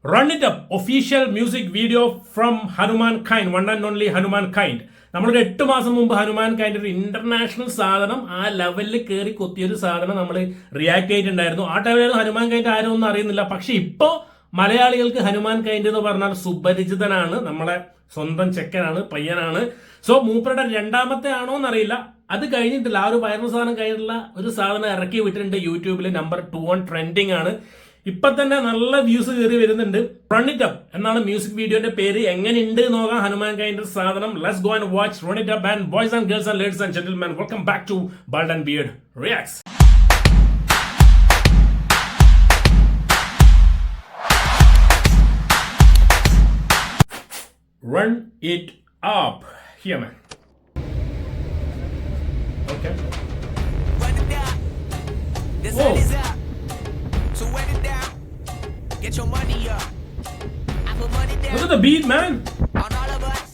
Run it up official music video from Hanuman kind, one and only Hanuman kind. നമ്മളൊരു 8 മാസം മുമ്പ് Hanuman kind ഒരു international സാധനം ആ ലെവലിൽ കയറി കൊത്തിയൊരു സാധനം നമ്മൾ റിയാക്ട് ചെയ്തിട്ടുണ്ടായിരുന്നു. ആ ടൈമിൽ ഹനുമാൻ കൈൻഡ് ആരും ഒന്നും അറിയുന്നില്ല. പക്ഷെ ഇപ്പോ മലയാളികൾക്ക് ഹനുമാൻ കൈൻഡ് എന്ന് പറഞ്ഞാൽ സുപരിചിതനാണ്, നമ്മളെ സ്വന്തം ചെക്കനാണ്, പയ്യനാണ്. സോ മൂപ്പരുടെ രണ്ടാമത്തെ ആണോ എന്നറിയില്ല. അത് കഴിഞ്ഞിട്ടില്ല, ആ ഒരു വൈറൽ സാധനം കഴിഞ്ഞിട്ടുള്ള ഒരു സാധനം ഇറക്കി വിട്ടിട്ടുണ്ട് യൂട്യൂബിൽ. നമ്പർ 2 on ട്രെൻഡിങ് ആണ്. ഇപ്പൊ തന്നെ നല്ല വ്യൂസ് കയറി വരുന്നുണ്ട്. റൺ ഇറ്റ് അപ്പ് എന്നാണ് മ്യൂസിക് വീഡിയോന്റെ പേര്. എങ്ങനെയുണ്ട് നോക്കാം ഹനുമാൻ കൈൻഡ് സാധനം. Let's go and watch run it up. And boys and girls and ladies and gentlemen, welcome back to bald and beard reacts. Run it up. Here, man. Okay. Run it down. The Whoa. sun is up. So run it down. Get your money up. I put money down Look at the beat, man. on all of us.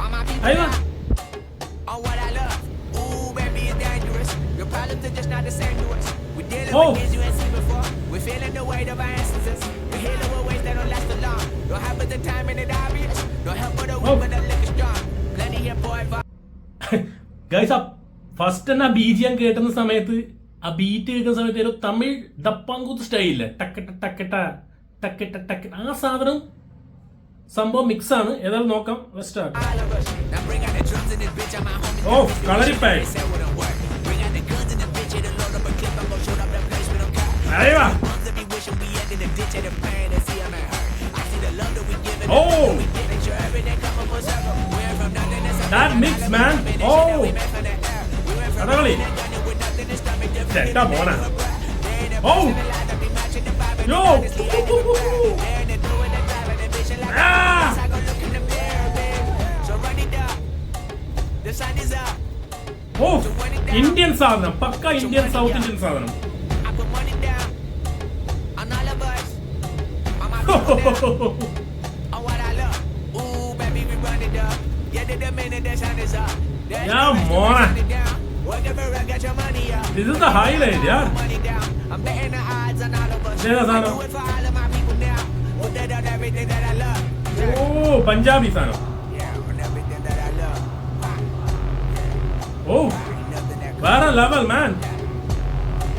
On my people Aywa. now. On what I love. Ooh, baby, it's dangerous. Your problems are just not the same to us. We're dealing Whoa. with things you ain't seen before. We're feeling the weight of our ancestors. We're healing with ways that don't last too long. Don't have but the time and it obvious. Don't help but the Whoa. weak but the liquor strong. Plenty here for advice. Guys, ആ first തന്നെ ആ ബീജിയം കേട്ടുന്ന സമയത്ത്, ആ beat കേൾക്കുന്ന സമയത്ത് ഒരു തമിഴ് ഡപ്പാങ്കൂത്ത് സ്റ്റൈലില്ലേ, ടക്കട്ട ടക്കട്ട ടക്കട്ട ടക്കട്ട, ആ സാധനം സംഭവം മിക്സ് ആണ്. ഏതായാലും നോക്കാം. Start. All of us. Now bring out the drums in this bitch. I'm my homies. Oh കളരിപ്പായി. They say what I'm worth. Bring out the guns in this bitch. It'll load up a clip. I'm gon' shoot up that place with them cops. അയ്യോ. Moms that be wishing we end in the ditch of the pain and see I'm at hurt. I see the love that we give it. Oh. We get sure everything come up full circle. We went from nothing to something. That mix, man. Oh. We made from the air. We went from അടിപൊളി. nothing to nothing with nothing to stomach. Just ചേട്ടാ മോനെ. They ain't Oh. the line that be matching the vibe and Yo. honestly ain't even bad. They ain't doing the drive and the vision like Ah. I go look in the mirror, baby. So run it up. The sun is up. ഓ Indian സാധനം, പക്ക Indian south Indian സാധനം. I put money down on all of us. On my people down. On what I love. Ooh, baby, we run it up. Get it the minute the sun is up. There's Yeah, no rest to boy. run it down. Work it for get your money up. This is the highlight, yeah. Put money down. I'm betting the odds on all of us. Yeah, I Zano. do it for all of my people now. Put that on everything that I love. ഓ പഞ്ചാബി സാധനം. Yeah, on everything that I love. ഓ Ain't nothing that വേറെ level, man.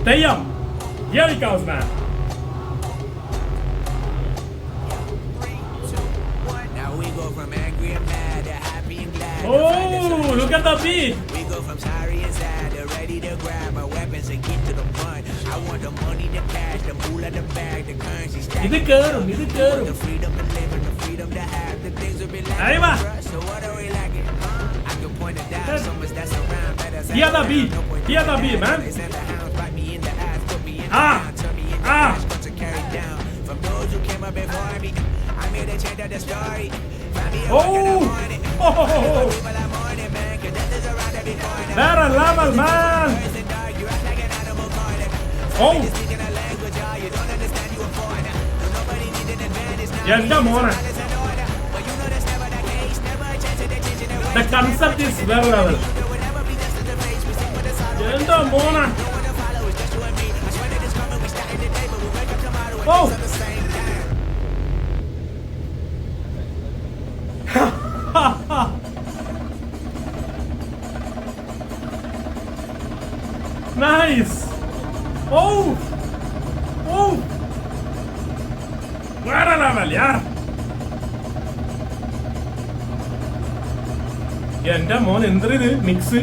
Theyyam. Here it comes, man. 3, 2, 1. Now we go from angry and mad to happy and glad. to Oh, find the sun look at the beat. We go from sorry and sad to ready to grab our weapons and get to the front. I want the money, the cash, the moolah, the bag, the currency stack. ഇത് കേറും, ഇത് കേറും. The freedom to live and the freedom to have the things we've been Ahí lacking va. for us. So what are we lacking? I can point it down so much that's around. Better say Hear the around. beat. No point Hear in the beat, down. man. They send the hounds, bite me in the ass, put me in the Ah. ground, turn me into Ah. ash, but to carry down. From those who came up before me, I'm here to change up the story. Find me a Oh. work in the morning. Oh, oh, oh, oh. People are mourning, man, 'cause death is around every corner. വേറെ level, man. Worse than dog, you act like an animal corner. Oh. Just speaking a language, y'all, you don't understand, you a foreigner. No, nobody need an advantage now. എന്റെ മോനെ. It's an order, but you know that's never the case. Never a chance that they changing their The ways. concept is വേറെ level. There will never be justice to face. We sing with the sorrow. എന്റെ മോനെ. No one to follow, it's just you and me. I swear that it's coming, we starting today, but we wake up tomorrow and Oh. things are the same time. Nice. Oh. Oh. വേറെ level, യാ. എന്റെ മോൻ എന്തൊരു mix.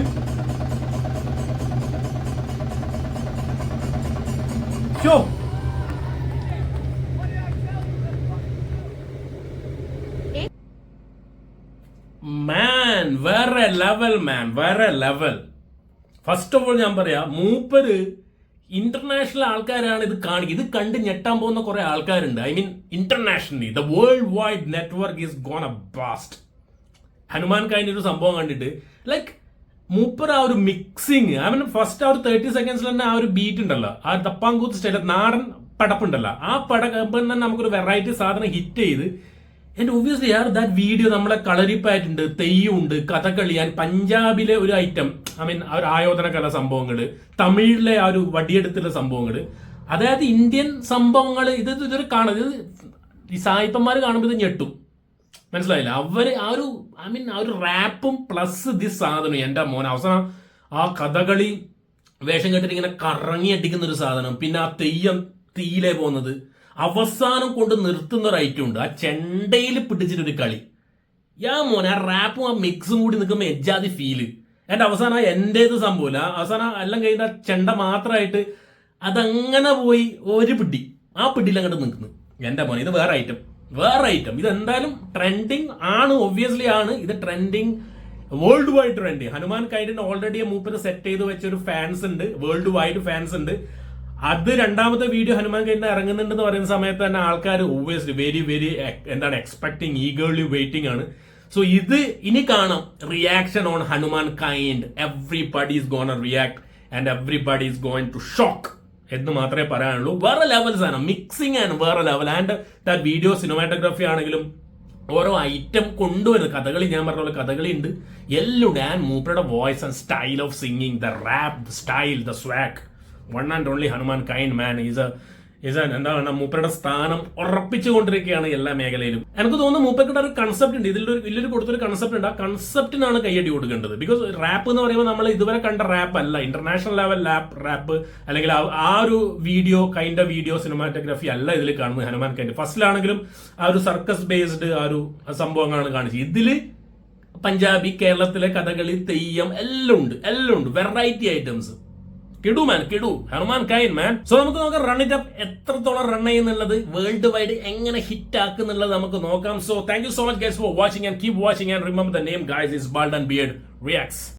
യോ മാൻ, വേറെ level, മാൻ, വേറെ level. First of all ഞാൻ പറയാ, മൂപ്പര് ഇന്റർനാഷണൽ ആൾക്കാരാണ് ഇത് കാണിക്കുക. ഇത് കണ്ട് ഞെട്ടാൻ പോകുന്ന കുറെ ആൾക്കാരുണ്ട്. I mean internationally the world wide network is gone a blast. Hanuman kind ഒരു സംഭവം കണ്ടിട്ട് ലൈക്ക് മൂപ്പർ ആ ഒരു മിക്സിങ്, ഐ മീൻ ഫസ്റ്റ് ആ ഒരു 30 സെക്കൻഡ്സിൽ തന്നെ ആ ഒരു ബീറ്റ് ഉണ്ടല്ലോ, ആ ദപ്പാങ്കൂത്ത് സ്റ്റൈൽ നാടൻ പടപ്പുണ്ടല്ലോ, ആ പടപ്പം തന്നെ നമുക്കൊരു വെറൈറ്റി സാധനം ഹിറ്റ് ചെയ്ത്. And obviously Yar that video നമ്മളെ കളരിപ്പായിട്ടുണ്ട്, തെയ്യമുണ്ട്, കഥകളി, ആൻഡ് പഞ്ചാബിലെ ഒരു ഐറ്റം, ഐ മീൻ ആ ഒരു ആയോധന കല സംഭവങ്ങൾ, തമിഴിലെ ആ ഒരു വടിയെടുത്തുള്ള സംഭവങ്ങൾ, അതായത് ഇന്ത്യൻ സംഭവങ്ങൾ. ഇതൊരു കാണുന്നത് ഈ സായിപ്പന്മാർ കാണുമ്പോൾ ഇത് ഞെട്ടും, മനസ്സിലായില്ല? അവർ ആ ഒരു ആ ഒരു റാപ്പും പ്ലസ് ദിസ് സാധനം, എൻ്റെ മോൻ അവസാനം ആ കഥകളി വേഷം കെട്ടിട്ട് ഇങ്ങനെ കറങ്ങി അടിക്കുന്ന ഒരു സാധനം, പിന്നെ ആ തെയ്യം തീയിലേ പോകുന്നത്, അവസാനം കൊണ്ട് നിർത്തുന്ന ഒരു ഐറ്റം ഉണ്ട്, ആ ചെണ്ടയിൽ പിടിച്ചിട്ടൊരു കളി. മോനെ ആ റാപ്പും ആ മിക്സും കൂടി നിൽക്കുമ്പോൾ എജ്ജാതി ഫീല്. എൻ്റെ അവസാനം എൻ്റേത് സംഭവമില്ല, അവസാനം എല്ലാം കഴിഞ്ഞ ചെണ്ട മാത്രമായിട്ട് അതങ്ങനെ പോയി ഒരു പിടി, ആ പിടിയിൽ അങ്ങോട്ട് നിൽക്കുന്നു. എൻ്റെ മോനെ ഇത് വേറെ ഐറ്റം. ഇത് എന്തായാലും ട്രെൻഡിങ് ആണ്, ഒബ്വിയസ്ലി ആണ് ഇത് trending, world wide trending. Hanuman കൈൻഡിന് ഓൾറെഡി മൂപ്പര് സെറ്റ് ചെയ്ത് വെച്ച ഒരു ഫാൻസ് ഉണ്ട്, വേൾഡ് വൈഡ് ഫാൻസ് ഉണ്ട്. അത് രണ്ടാമത്തെ വീഡിയോ ഹനുമാൻ കൈൻഡ് ഇറങ്ങുന്നുണ്ടെന്ന് പറയുന്ന സമയത്ത് തന്നെ ആൾക്കാർ obviously very very expecting, eagerly waiting ആണ്. സോ ഇത് ഇനി കാണാം reaction on Hanuman kind. Everybody is gonna react and everybody is going to shock എന്ന് മാത്രമേ പറയാനുള്ളൂ. വേറെ ലെവൽ സാധനം, മിക്സിംഗ് ആണ് വേറെ ലെവൽ. ആൻഡ് ദാറ്റ് വീഡിയോ സിനിമാറ്റോഗ്രാഫി ആണെങ്കിലും ഓരോ ഐറ്റം കൊണ്ടുവരുന്നത്, കഥകളി ഞാൻ പറഞ്ഞ പോലെ കഥകളി ഉണ്ട്, എല്ലാം ഉണ്ട്. ആൻഡ് മൂപ്പരുടെ voice and style of singing, the rap, the style, the swag, one and only Hanuman kind man is എന്താണ് മൂപ്പരുടെ സ്ഥാനം ഉറപ്പിച്ചുകൊണ്ടിരിക്കുകയാണ് എല്ലാ മേഖലയിലും. എനിക്ക് തോന്നുന്നു മൂപ്പരുടെ ഒരു കൺസെപ്റ്റ് ഉണ്ട്, ഇതിലൊരു വലിയൊരു കൊടുത്തൊരു കൺസെപ്റ്റ് ഉണ്ട്. ആ കൺസെപ്റ്റിനാണ് കൈയടി കൊടുക്കേണ്ടത്. ബിക്കോസ് റാപ്പ് എന്ന് പറയുമ്പോൾ നമ്മൾ ഇതുവരെ കണ്ട റാപ്പ് അല്ല, ഇന്റർനാഷണൽ ലെവൽ റാപ്പ് അല്ലെങ്കിൽ ആ ഒരു video kind of video cinematography അല്ല ഇതിൽ കാണുന്നത് ഹനുമാൻ കൈൻഡ്. ഫസ്റ്റിലാണെങ്കിലും ആ ഒരു സർക്കസ് ബേസ്ഡ് ആ ഒരു സംഭവങ്ങളാണ് കാണിച്ചത്. ഇതില് പഞ്ചാബി, കേരളത്തിലെ കഥകളി, തെയ്യം എല്ലാം ഉണ്ട്, വെറൈറ്റി ഐറ്റംസ്. കിടു ഹനുമാൻ കൈൻഡ് മാൻ. സോ നമുക്ക് നോക്കാം റൺ ഇറ്റ് അപ്പ് എത്രത്തോളം റൺ ചെയ്യുന്നുള്ളത്, വേൾഡ് വൈഡ് എങ്ങനെ ഹിറ്റ് ആക്കുന്നുള്ളത് നമുക്ക് നോക്കാം. So thank you so much guys for watching and keep watching and remember the name guys is bald and beard reacts.